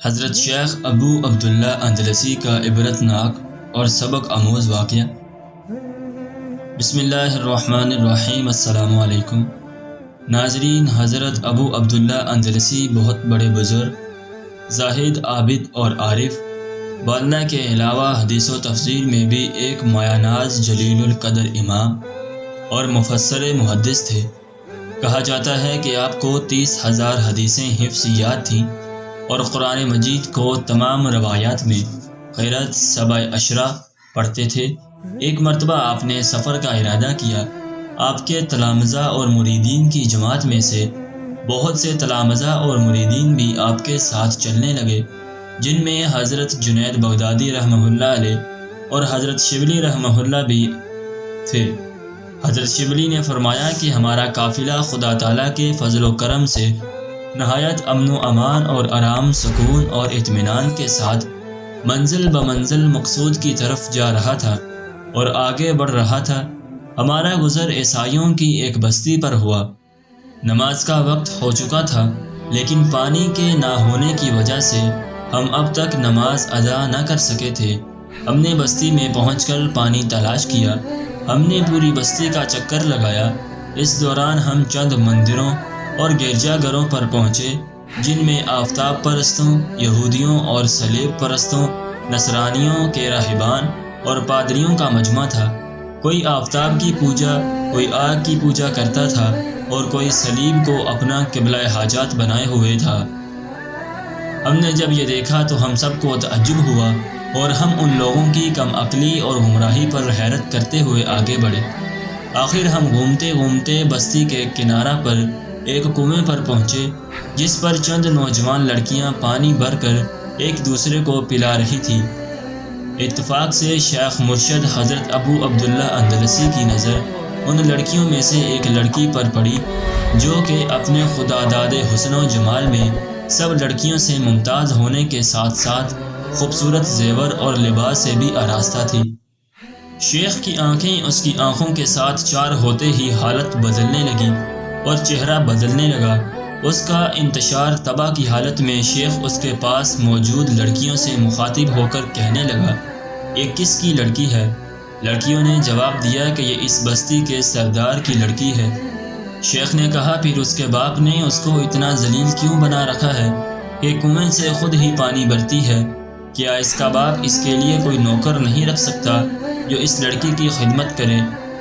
حضرت شیخ ابو عبداللہ اندلسی کا عبرتناک اور سبق آموز واقعہ۔ بسم اللہ الرحمن الرحیم۔ السلام علیکم ناظرین، حضرت ابو عبداللہ اندلسی بہت بڑے بزرگ، زاہد، عابد اور عارف، والدہ کے علاوہ حدیث و تفسیر میں بھی ایک مایہ ناز جلیل القدر امام اور مفسر محدث تھے۔ کہا جاتا ہے کہ آپ کو 30,000 حدیثیں حفظ یاد تھیں اور قرآن مجید کو تمام روایات میں قرأت 7 عشرہ پڑھتے تھے۔ ایک مرتبہ آپ نے سفر کا ارادہ کیا۔ آپ کے تلامذہ اور مریدین کی جماعت میں سے بہت سے تلامذہ اور مریدین بھی آپ کے ساتھ چلنے لگے، جن میں حضرت جنید بغدادی رحمہ اللہ علیہ اور حضرت شبلی رحمہ اللہ بھی تھے۔ حضرت شبلی نے فرمایا کہ ہمارا قافلہ خدا تعالیٰ کے فضل و کرم سے نہایت امن و امان اور آرام، سکون اور اطمینان کے ساتھ منزل بمنزل مقصود کی طرف جا رہا تھا اور آگے بڑھ رہا تھا۔ ہمارا گزر عیسائیوں کی ایک بستی پر ہوا۔ نماز کا وقت ہو چکا تھا، لیکن پانی کے نہ ہونے کی وجہ سے ہم اب تک نماز ادا نہ کر سکے تھے۔ ہم نے بستی میں پہنچ کر پانی تلاش کیا۔ ہم نے پوری بستی کا چکر لگایا۔ اس دوران ہم چند مندروں اور گرجا گھروں پر پہنچے، جن میں آفتاب پرستوں، یہودیوں اور صلیب پرستوں، نصرانیوں کے راہبان اور پادریوں کا مجمع تھا۔ کوئی آفتاب کی پوجا، کوئی آگ کی پوجا کرتا تھا اور کوئی صلیب کو اپنا قبلہ حاجات بنائے ہوئے تھا۔ ہم نے جب یہ دیکھا تو ہم سب کو تعجب ہوا اور ہم ان لوگوں کی کم عقلی اور گمراہی پر حیرت کرتے ہوئے آگے بڑھے۔ آخر ہم گھومتے گھومتے بستی کے کنارہ پر ایک کنویں پر پہنچے، جس پر چند نوجوان لڑکیاں پانی بھر کر ایک دوسرے کو پلا رہی تھیں۔ اتفاق سے شیخ مرشد حضرت ابو عبداللہ اندلسی کی نظر ان لڑکیوں میں سے ایک لڑکی پر پڑی، جو کہ اپنے خدا داد حسن و جمال میں سب لڑکیوں سے ممتاز ہونے کے ساتھ ساتھ خوبصورت زیور اور لباس سے بھی آراستہ تھی۔ شیخ کی آنکھیں اس کی آنکھوں کے ساتھ چار ہوتے ہی حالت بدلنے لگی اور چہرہ بدلنے لگا۔ اس کا انتشار طبع کی حالت میں شیخ اس کے پاس موجود لڑکیوں سے مخاطب ہو کر کہنے لگا، یہ کس کی لڑکی ہے؟ لڑکیوں نے جواب دیا کہ یہ اس بستی کے سردار کی لڑکی ہے۔ شیخ نے کہا، پھر اس کے باپ نے اس کو اتنا ذلیل کیوں بنا رکھا ہے کہ کنویں سے خود ہی پانی بھرتی ہے؟ کیا اس کا باپ اس کے لیے کوئی نوکر نہیں رکھ سکتا جو اس لڑکی کی خدمت کرے؟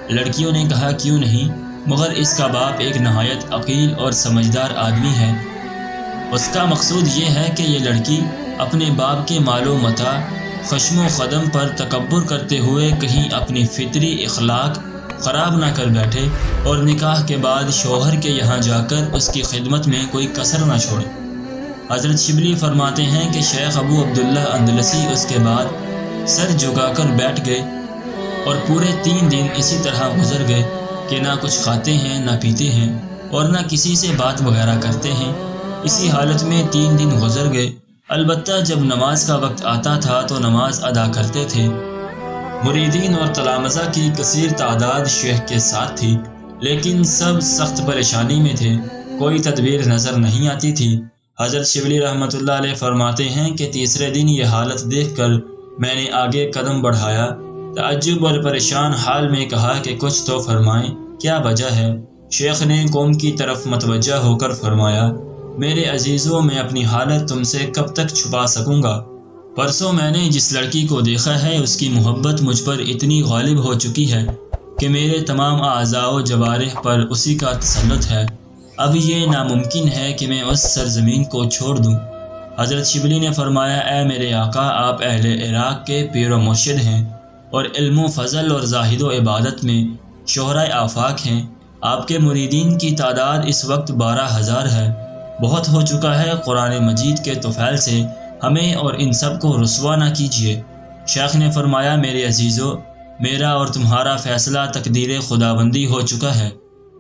لڑکیوں نے کہا، کیوں نہیں، مگر اس کا باپ ایک نہایت عقیل اور سمجھدار آدمی ہے۔ اس کا مقصود یہ ہے کہ یہ لڑکی اپنے باپ کے مال و متاع، خشم و خدم پر تکبر کرتے ہوئے کہیں اپنی فطری اخلاق خراب نہ کر بیٹھے اور نکاح کے بعد شوہر کے یہاں جا کر اس کی خدمت میں کوئی کسر نہ چھوڑے۔ حضرت شبلی فرماتے ہیں کہ شیخ ابو عبداللہ اندلسی اس کے بعد سر جھکا کر بیٹھ گئے اور پورے 3 دن اسی طرح گزر گئے کہ نہ کچھ کھاتے ہیں، نہ پیتے ہیں اور نہ کسی سے بات وغیرہ کرتے ہیں۔ اسی حالت میں 3 دن گزر گئے۔ البتہ جب نماز کا وقت آتا تھا تو نماز ادا کرتے تھے۔ مریدین اور تلامذہ کی کثیر تعداد شیخ کے ساتھ تھی، لیکن سب سخت پریشانی میں تھے، کوئی تدبیر نظر نہیں آتی تھی۔ حضرت شبلی رحمۃ اللہ علیہ فرماتے ہیں کہ تیسرے دن یہ حالت دیکھ کر میں نے آگے قدم بڑھایا، تعجب اور پریشان حال میں کہا کہ کچھ تو فرمائیں، کیا وجہ ہے؟ شیخ نے قوم کی طرف متوجہ ہو کر فرمایا، میرے عزیزوں، میں اپنی حالت تم سے کب تک چھپا سکوں گا؟ پرسوں میں نے جس لڑکی کو دیکھا ہے، اس کی محبت مجھ پر اتنی غالب ہو چکی ہے کہ میرے تمام اعضاء و جوارح پر اسی کا تسلط ہے۔ اب یہ ناممکن ہے کہ میں اس سرزمین کو چھوڑ دوں۔ حضرت شبلی نے فرمایا، اے میرے آقا، آپ اہل عراق کے پیر و مرشد ہیں اور علم و فضل اور زاہد و عبادت میں شہرۂ آفاق ہیں۔ آپ کے مریدین کی تعداد اس وقت 12,000 ہے۔ بہت ہو چکا ہے، قرآن مجید کے طفیل سے ہمیں اور ان سب کو رسوا نہ کیجیے۔ شیخ نے فرمایا، میرے عزیزو، میرا اور تمہارا فیصلہ تقدیر خداوندی ہو چکا ہے۔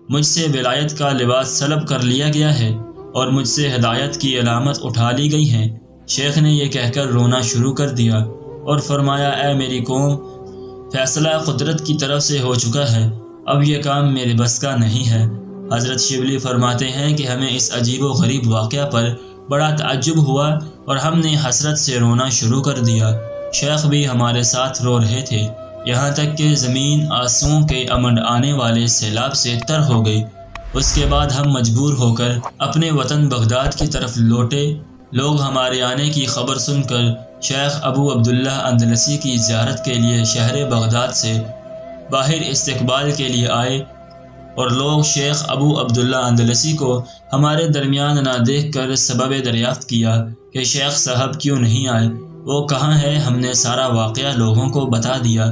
مجھ سے ولایت کا لباس سلب کر لیا گیا ہے اور مجھ سے ہدایت کی علامت اٹھا لی گئی ہے۔ شیخ نے یہ کہہ کر رونا شروع کر دیا اور فرمایا، اے میری قوم، فیصلہ قدرت کی طرف سے ہو چکا ہے، اب یہ کام میرے بس کا نہیں ہے۔ حضرت شبلی فرماتے ہیں کہ ہمیں اس عجیب و غریب واقعہ پر بڑا تعجب ہوا اور ہم نے حسرت سے رونا شروع کر دیا۔ شیخ بھی ہمارے ساتھ رو رہے تھے، یہاں تک کہ زمین آنسوؤں کے امنڈ آنے والے سیلاب سے تر ہو گئی۔ اس کے بعد ہم مجبور ہو کر اپنے وطن بغداد کی طرف لوٹے۔ لوگ ہمارے آنے کی خبر سن کر شیخ ابو عبداللہ اندلسی کی زیارت کے لیے شہر بغداد سے باہر استقبال کے لیے آئے، اور لوگ شیخ ابو عبداللہ اندلسی کو ہمارے درمیان نہ دیکھ کر سبب دریافت کیا کہ شیخ صاحب کیوں نہیں آئے، وہ کہاں ہے۔ ہم نے سارا واقعہ لوگوں کو بتا دیا۔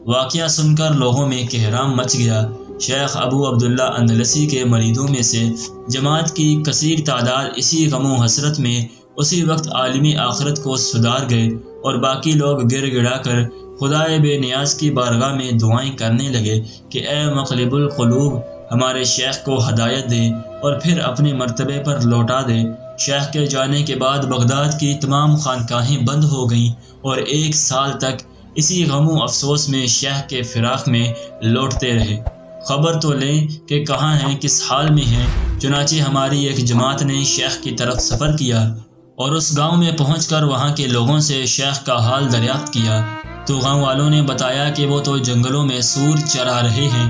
واقعہ سن کر لوگوں میں کہرام مچ گیا۔ شیخ ابو عبداللہ اندلسی کے مریدوں میں سے جماعت کی کثیر تعداد اسی غم و حسرت میں اسی وقت عالم آخرت کو سدھار گئے، اور باقی لوگ گر گڑا کر خدائے بے نیاز کی بارگاہ میں دعائیں کرنے لگے کہ اے مقلب القلوب، ہمارے شیخ کو ہدایت دے اور پھر اپنے مرتبے پر لوٹا دے۔ شیخ کے جانے کے بعد بغداد کی تمام خانقاہیں بند ہو گئیں، اور 1 سال تک اسی غم و افسوس میں شیخ کے فراق میں لوٹتے رہے۔ خبر تو لیں کہ کہاں ہیں، کس حال میں ہیں۔ چنانچہ ہماری ایک جماعت نے شیخ کی طرف سفر کیا اور اس گاؤں میں پہنچ کر وہاں کے لوگوں سے شیخ کا حال دریافت کیا، تو گاؤں والوں نے بتایا کہ وہ تو جنگلوں میں سور چرا رہے ہیں۔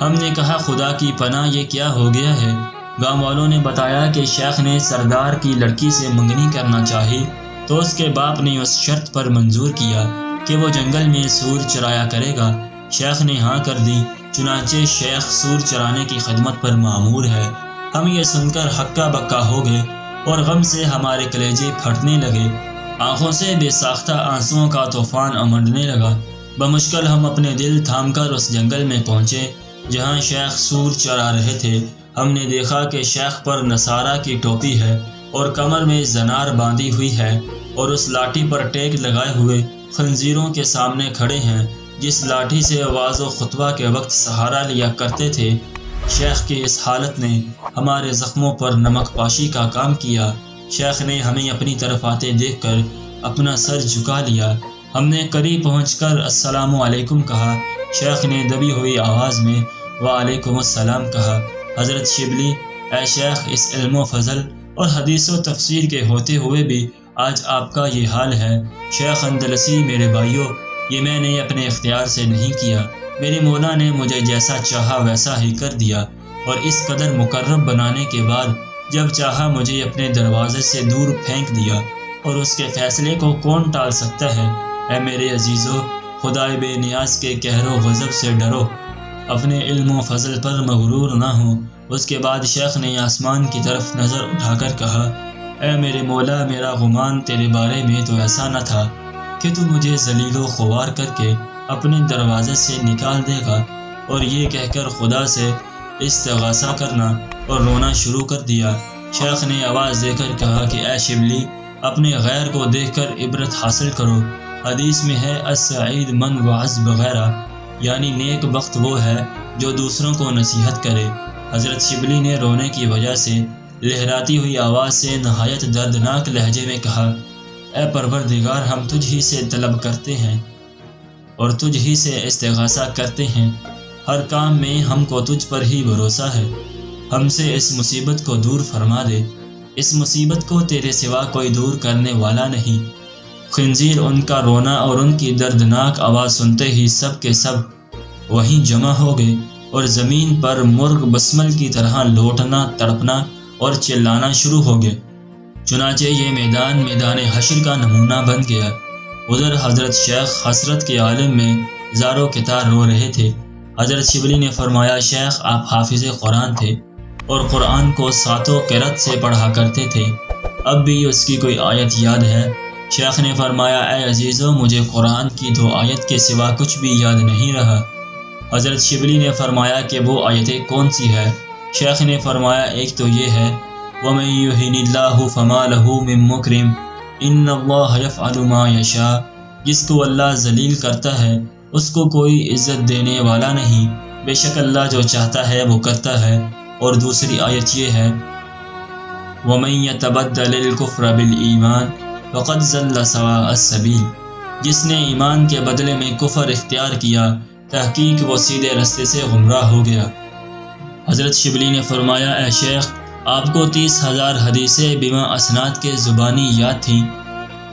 ہم نے کہا خدا کی پناہ، یہ کیا ہو گیا ہے؟ گاؤں والوں نے بتایا کہ شیخ نے سردار کی لڑکی سے منگنی کرنا چاہی، تو اس کے باپ نے اس شرط پر منظور کیا کہ وہ جنگل میں سور چرایا کرے گا۔ شیخ نے ہاں کر دی، چنانچہ شیخ سور چرانے کی خدمت پر مامور ہے۔ ہم یہ سن کر ہکا بکا ہو گئے اور غم سے ہمارے کلیجے پھٹنے لگے، آنکھوں سے بے ساختہ آنسوؤں کا طوفان امنڈنے لگا۔ بمشکل ہم اپنے دل تھام کر اس جنگل میں پہنچے جہاں شیخ سور چرا رہے تھے۔ ہم نے دیکھا کہ شیخ پر نصارہ کی ٹوپی ہے اور کمر میں زنار باندھی ہوئی ہے، اور اس لاٹھی پر ٹیک لگائے ہوئے خنزیروں کے سامنے کھڑے ہیں، جس لاٹھی سے وعظ و خطبہ کے وقت سہارا لیا کرتے تھے۔ شیخ کی اس حالت نے ہمارے زخموں پر نمک پاشی کا کام کیا۔ شیخ نے ہمیں اپنی طرف آتے دیکھ کر اپنا سر جھکا لیا۔ ہم نے قریب پہنچ کر السلام علیکم کہا۔ شیخ نے دبی ہوئی آواز میں وعلیکم السلام کہا۔ حضرت شبلی، اے شیخ، اس علم و فضل اور حدیث و تفسیر کے ہوتے ہوئے بھی آج آپ کا یہ حال ہے۔ شیخ اندلسی، میرے بھائیوں، یہ میں نے اپنے اختیار سے نہیں کیا، میرے مولا نے مجھے جیسا چاہا ویسا ہی کر دیا، اور اس قدر مقرب بنانے کے بعد جب چاہا مجھے اپنے دروازے سے دور پھینک دیا، اور اس کے فیصلے کو کون ٹال سکتا ہے؟ اے میرے عزیزو، خدائے بے نیاز کے قہر و غضب سے ڈرو، اپنے علم و فضل پر مغرور نہ ہو۔ اس کے بعد شیخ نے آسمان کی طرف نظر اٹھا کر کہا، اے میرے مولا، میرا گمان تیرے بارے میں تو ایسا نہ تھا کہ تو مجھے ذلیل و خوار کر کے اپنے دروازے سے نکال دے گا۔ اور یہ کہہ کر خدا سے استغاثہ کرنا اور رونا شروع کر دیا۔ شیخ نے آواز دے کر کہا کہ اے شبلی، اپنے غیر کو دیکھ کر عبرت حاصل کرو۔ حدیث میں ہے السعید من وعظ بغیرہ، یعنی نیک بخت وہ ہے جو دوسروں کو نصیحت کرے۔ حضرت شبلی نے رونے کی وجہ سے لہراتی ہوئی آواز سے نہایت دردناک لہجے میں کہا، اے پروردگار، ہم تجھ ہی سے طلب کرتے ہیں اور تجھ ہی سے استغاثہ کرتے ہیں، ہر کام میں ہم کو تجھ پر ہی بھروسہ ہے، ہم سے اس مصیبت کو دور فرما دے، اس مصیبت کو تیرے سوا کوئی دور کرنے والا نہیں۔ خنزیر ان کا رونا اور ان کی دردناک آواز سنتے ہی سب کے سب وہیں جمع ہو گئے، اور زمین پر مرغ بسمل کی طرح لوٹنا، تڑپنا اور چلانا شروع ہو گئے۔ چنانچہ یہ میدان حشر کا نمونہ بن گیا۔ ادھر حضرت شیخ حسرت کے عالم میں زاروں کے تار رو رہے تھے۔ حضرت شبلی نے فرمایا، شیخ آپ حافظ قرآن تھے اور قرآن کو 7 قرأت سے پڑھا کرتے تھے، اب بھی اس کی کوئی آیت یاد ہے؟ شیخ نے فرمایا، اے عزیزو، مجھے قرآن کی 2 آیت کے سوا کچھ بھی یاد نہیں رہا۔ حضرت شبلی نے فرمایا کہ وہ آیتیں کون سی ہے؟ شیخ نے فرمایا، ایک تو یہ ہے وَمَن يُهِنِ اللَّهُ فَمَا لَهُ مِن مُّكْرِمٍ إِنَّ اللَّهَ يَفْعَلُ مَا يَشَاءُ، جس کو اللہ ذلیل کرتا ہے اس کو کوئی عزت دینے والا نہیں، بے شک اللہ جو چاہتا ہے وہ کرتا ہے۔ اور دوسری آیت یہ ہے وَمَن يَتَبَدَّلِ الْكُفْرَ بِالْإِيمَانِ فَقَدْ ضَلَّ سَوَاءَ السَّبِيلِ، جس نے ایمان کے بدلے میں کفر اختیار کیا، تحقیق وہ سیدھے رستے سے گمراہ ہو گیا۔ حضرت شبلی نے فرمایا، اے شیخ، آپ کو 30,000 حدیثیں بما اسناد کے زبانی یاد تھیں،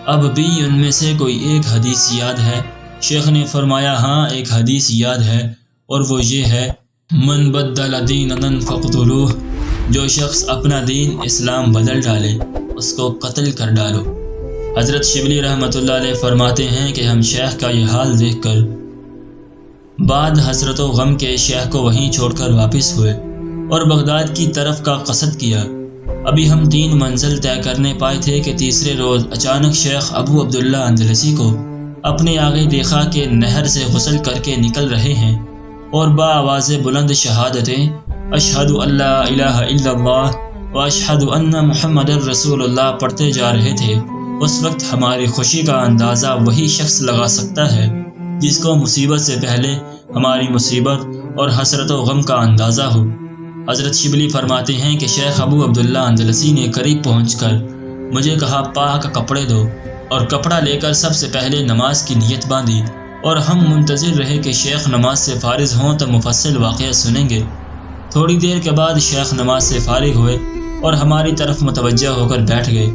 اب بھی ان میں سے کوئی ایک حدیث یاد ہے؟ شیخ نے فرمایا ہاں، ایک حدیث یاد ہے، اور وہ یہ ہے، من بدل دینا فاقتلوہ، جو شخص اپنا دین اسلام بدل ڈالے اس کو قتل کر ڈالو۔ حضرت شبلی رحمۃ اللہ علیہ فرماتے ہیں کہ ہم شیخ کا یہ حال دیکھ کر بعد حسرت و غم کے شیخ کو وہیں چھوڑ کر واپس ہوئے اور بغداد کی طرف کا قصد کیا۔ ابھی ہم 3 منزل طے کرنے پائے تھے کہ تیسرے روز اچانک شیخ ابو عبداللہ اندلسی کو اپنے آگے دیکھا کہ نہر سے غسل کر کے نکل رہے ہیں اور بآواز بلند شہادتیں اشہد ان لا الہ الا اللہ و اشہد ان محمد الرسول اللہ پڑھتے جا رہے تھے۔ اس وقت ہماری خوشی کا اندازہ وہی شخص لگا سکتا ہے جس کو مصیبت سے پہلے ہماری مصیبت اور حسرت و غم کا اندازہ ہو۔ حضرت شبلی فرماتے ہیں کہ شیخ ابو عبداللہ اندلسی نے قریب پہنچ کر مجھے کہا پاک کپڑے دو، اور کپڑا لے کر سب سے پہلے نماز کی نیت باندھی، اور ہم منتظر رہے کہ شیخ نماز سے فارغ ہوں تو مفصل واقعہ سنیں گے۔ تھوڑی دیر کے بعد شیخ نماز سے فارغ ہوئے اور ہماری طرف متوجہ ہو کر بیٹھ گئے۔